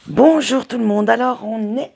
Bonjour tout le monde, alors on est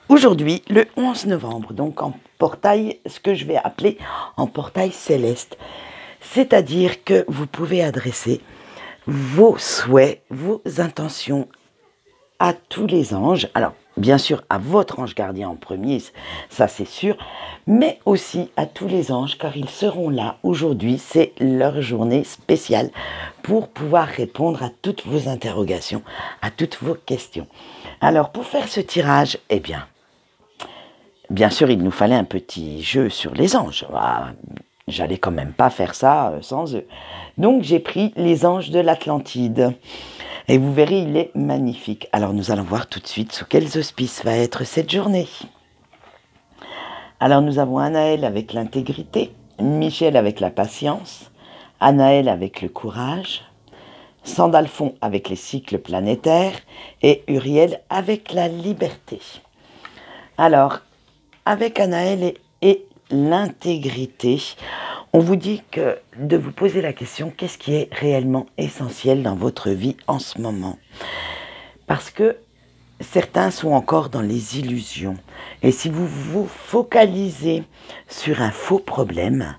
aujourd'hui le 11 novembre, donc en portail, ce que je vais appeler en portail céleste. C'est-à-dire que vous pouvez adresser vos souhaits, vos intentions à tous les anges. Alors, bien sûr, à votre ange gardien en premier, ça c'est sûr, mais aussi à tous les anges, car ils seront là aujourd'hui. C'est leur journée spéciale pour pouvoir répondre à toutes vos interrogations, à toutes vos questions. Alors, pour faire ce tirage, eh bien sûr, il nous fallait un petit jeu sur les anges. Ah, j'allais quand même pas faire ça sans eux. Donc, j'ai pris les anges de l'Atlantide. Et vous verrez, il est magnifique. Alors nous allons voir tout de suite sous quels auspices va être cette journée. Alors nous avons Anaël avec l'intégrité, Michel avec la patience, Anaël avec le courage, Sandalphon avec les cycles planétaires et Uriel avec la liberté. Alors, avec Anaël et l'intégrité, on vous dit que de vous poser la question, qu'est-ce qui est réellement essentiel dans votre vie en ce moment? Parce que certains sont encore dans les illusions. Et si vous vous focalisez sur un faux problème,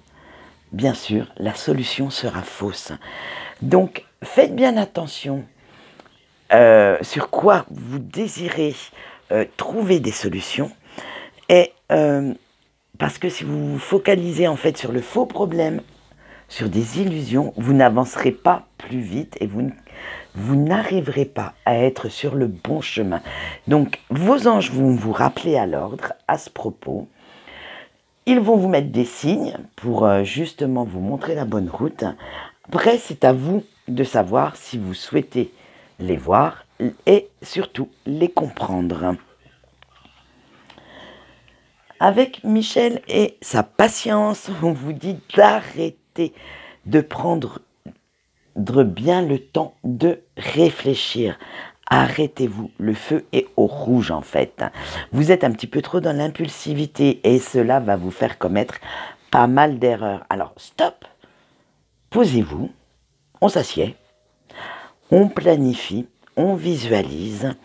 bien sûr, la solution sera fausse. Donc, faites bien attention sur quoi vous désirez trouver des solutions. Et parce que si vous vous focalisez en fait sur le faux problème, sur des illusions, vous n'avancerez pas plus vite et vous n'arriverez pas à être sur le bon chemin. Donc, vos anges vont vous rappeler à l'ordre à ce propos. Ils vont vous mettre des signes pour justement vous montrer la bonne route. Après, c'est à vous de savoir si vous souhaitez les voir et surtout les comprendre. Avec Michel et sa patience, on vous dit d'arrêter de prendre bien le temps de réfléchir. Arrêtez-vous, le feu est au rouge en fait. Vous êtes un petit peu trop dans l'impulsivité et cela va vous faire commettre pas mal d'erreurs. Alors stop, posez-vous, on s'assied, on planifie, on visualise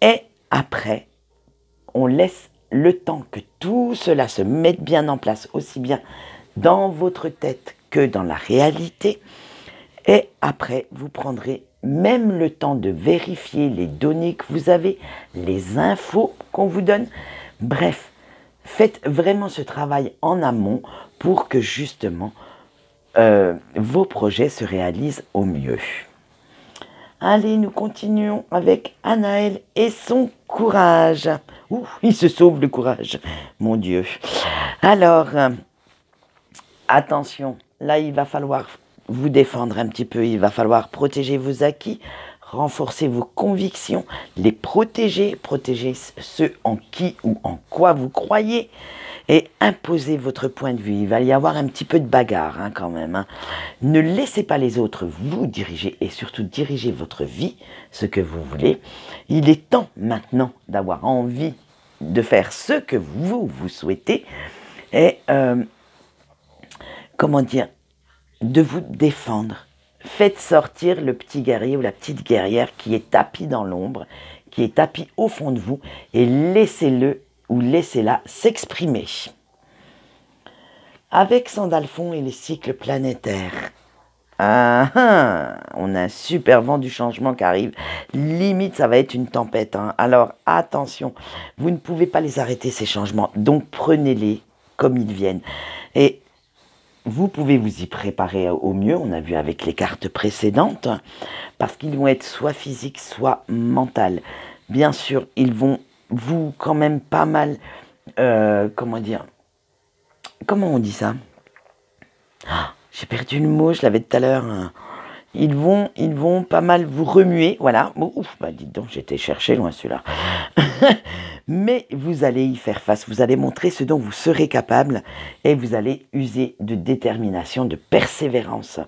et après on laisse le temps que tout cela se mette bien en place, aussi bien dans votre tête que dans la réalité. Et après, vous prendrez même le temps de vérifier les données que vous avez, les infos qu'on vous donne. Bref, faites vraiment ce travail en amont pour que justement vos projets se réalisent au mieux. Allez, nous continuons avec Anaël et son courage. Ouh, il se sauve le courage, mon Dieu. Alors, attention, là il va falloir vous défendre un petit peu, il va falloir protéger vos acquis, renforcer vos convictions, les protéger ceux en qui ou en quoi vous croyez et imposer votre point de vue. Il va y avoir un petit peu de bagarre quand même. Ne laissez pas les autres vous diriger et surtout diriger votre vie, ce que vous voulez. Il est temps maintenant d'avoir envie de faire ce que vous souhaitez et comment dire, de vous défendre. Faites sortir le petit guerrier ou la petite guerrière qui est tapis dans l'ombre, qui est tapis au fond de vous et laissez-le ou laissez-la s'exprimer. Avec Sandalphon et les cycles planétaires, on a un super vent du changement qui arrive. Limite, ça va être une tempête. Alors, attention, vous ne pouvez pas les arrêter, ces changements. Donc, prenez-les comme ils viennent. Et vous pouvez vous y préparer au mieux, on a vu avec les cartes précédentes, parce qu'ils vont être soit physiques, soit mentales. Bien sûr, ils vont vous quand même pas mal, comment dire, comment on dit ça? J'ai perdu le mot, je l'avais tout à l'heure. Ils vont pas mal vous remuer, voilà. Ouf, bah dites donc, j'étais cherché loin celui-là. Mais vous allez y faire face, vous allez montrer ce dont vous serez capable et vous allez user de détermination, de persévérance.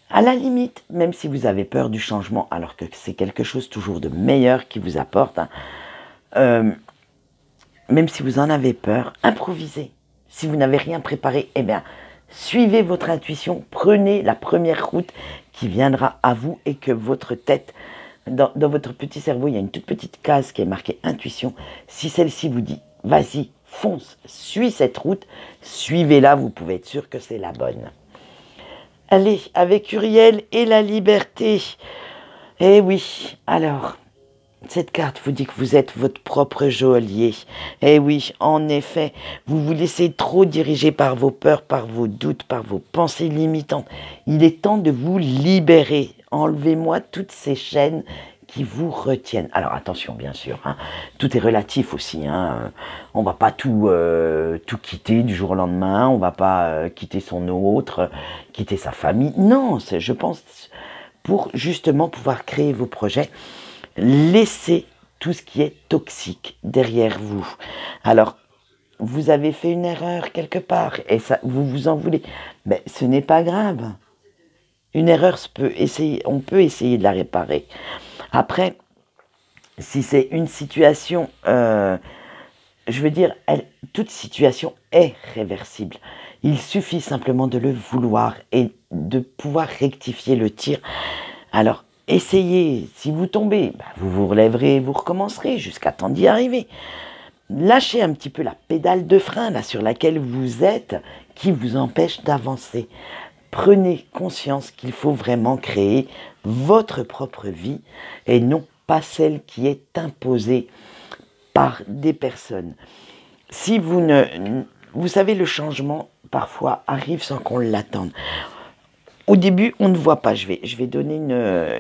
À la limite, même si vous avez peur du changement, alors que c'est quelque chose toujours de meilleur qui vous apporte, même si vous en avez peur, improvisez. Si vous n'avez rien préparé, eh bien, suivez votre intuition, prenez la première route qui viendra à vous et que votre tête dans votre petit cerveau, il y a une toute petite case qui est marquée intuition. Si celle-ci vous dit, vas-y, fonce, suis cette route, suivez-la, vous pouvez être sûr que c'est la bonne. Allez, avec Uriel et la liberté. Eh oui, alors, cette carte vous dit que vous êtes votre propre geôlier. Eh oui, en effet, vous vous laissez trop diriger par vos peurs, par vos doutes, par vos pensées limitantes. Il est temps de vous libérer. Enlevez-moi toutes ces chaînes qui vous retiennent. Alors attention, bien sûr, hein, tout est relatif aussi. Hein, on va pas tout quitter du jour au lendemain. On va pas quitter son autre, quitter sa famille. Non, je pense, pour justement pouvoir créer vos projets, laissez tout ce qui est toxique derrière vous. Alors, vous avez fait une erreur quelque part et ça, vous vous en voulez. Mais ce n'est pas grave. Une erreur, on peut essayer de la réparer. Après, si c'est une situation, je veux dire, toute situation est réversible. Il suffit simplement de le vouloir et de pouvoir rectifier le tir. Alors, essayez, si vous tombez, vous vous relèverez, vous recommencerez jusqu'à temps d'y arriver. Lâchez un petit peu la pédale de frein là sur laquelle vous êtes, qui vous empêche d'avancer. Prenez conscience qu'il faut vraiment créer votre propre vie et non pas celle qui est imposée par des personnes. Si vous savez, le changement parfois arrive sans qu'on l'attende. Au début, on ne voit pas. Je vais donner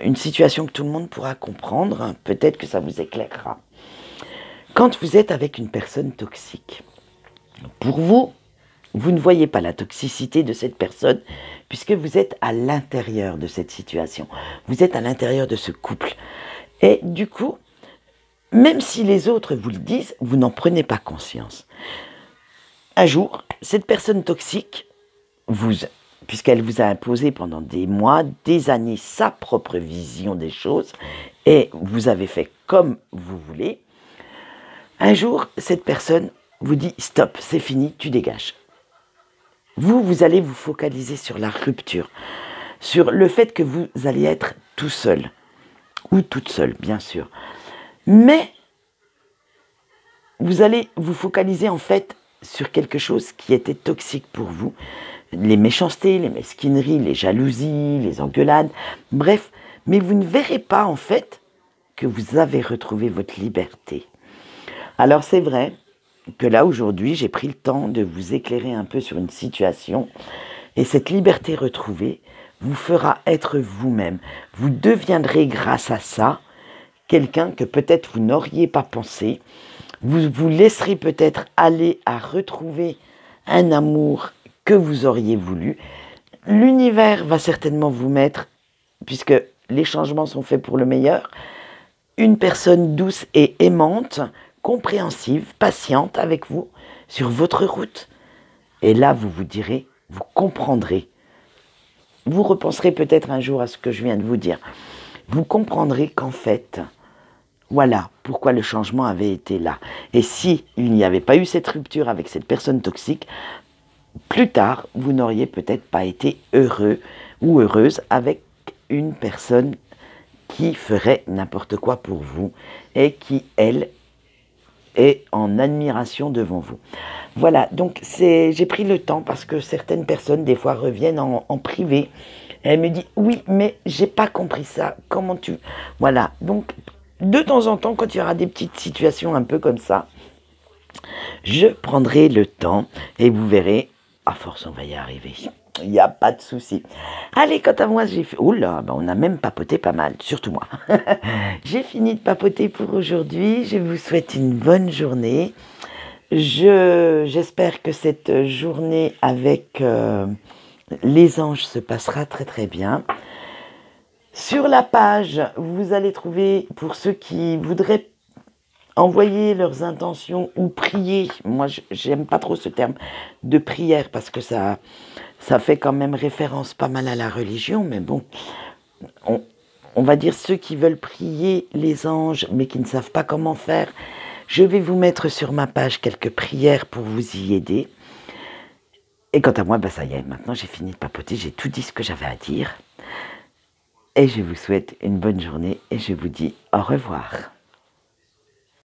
une situation que tout le monde pourra comprendre. Peut-être que ça vous éclairera. Quand vous êtes avec une personne toxique, pour vous, vous ne voyez pas la toxicité de cette personne puisque vous êtes à l'intérieur de cette situation. Vous êtes à l'intérieur de ce couple. Et du coup, même si les autres vous le disent, vous n'en prenez pas conscience. Un jour, cette personne toxique, puisqu'elle vous a imposé pendant des mois, des années, sa propre vision des choses, et vous avez fait comme vous voulez, un jour, cette personne vous dit « Stop, c'est fini, tu dégages ». Vous allez vous focaliser sur la rupture, sur le fait que vous allez être tout seul, ou toute seule, bien sûr. Mais vous allez vous focaliser en fait sur quelque chose qui était toxique pour vous. Les méchancetés, les mesquineries, les jalousies, les engueulades, bref. Mais vous ne verrez pas en fait que vous avez retrouvé votre liberté. Alors c'est vrai que là aujourd'hui, j'ai pris le temps de vous éclairer un peu sur une situation et cette liberté retrouvée vous fera être vous-même. Vous deviendrez grâce à ça quelqu'un que peut-être vous n'auriez pas pensé. Vous vous laisserez peut-être aller à retrouver un amour que vous auriez voulu. L'univers va certainement vous mettre, puisque les changements sont faits pour le meilleur, une personne douce et aimante, compréhensive, patiente avec vous sur votre route. Et là, vous vous direz, vous comprendrez. Vous repenserez peut-être un jour à ce que je viens de vous dire. Vous comprendrez qu'en fait, voilà pourquoi le changement avait été là. Et si il n'y avait pas eu cette rupture avec cette personne toxique, plus tard, vous n'auriez peut-être pas été heureux ou heureuse avec une personne qui ferait n'importe quoi pour vous et qui, elle, est en admiration devant vous. Voilà, donc j'ai pris le temps parce que certaines personnes, des fois, reviennent en privé. Et elles me disent, oui, mais j'ai pas compris ça, comment tu... Voilà, donc de temps en temps, quand il y aura des petites situations un peu comme ça, je prendrai le temps et vous verrez, à force, on va y arriver. Il n'y a pas de souci. Allez, quant à moi, j'ai fait... Oula, on a même papoté pas mal, surtout moi. J'ai fini de papoter pour aujourd'hui. Je vous souhaite une bonne journée. J'espère que cette journée avec les anges se passera très très bien. Sur la page, vous allez trouver, pour ceux qui voudraient envoyer leurs intentions ou prier, moi j'aime pas trop ce terme de prière parce que ça fait quand même référence pas mal à la religion, mais bon, on va dire ceux qui veulent prier les anges mais qui ne savent pas comment faire, je vais vous mettre sur ma page quelques prières pour vous y aider. Et quant à moi, ça y est, maintenant j'ai fini de papoter, j'ai tout dit ce que j'avais à dire. et je vous souhaite une bonne journée et je vous dis au revoir.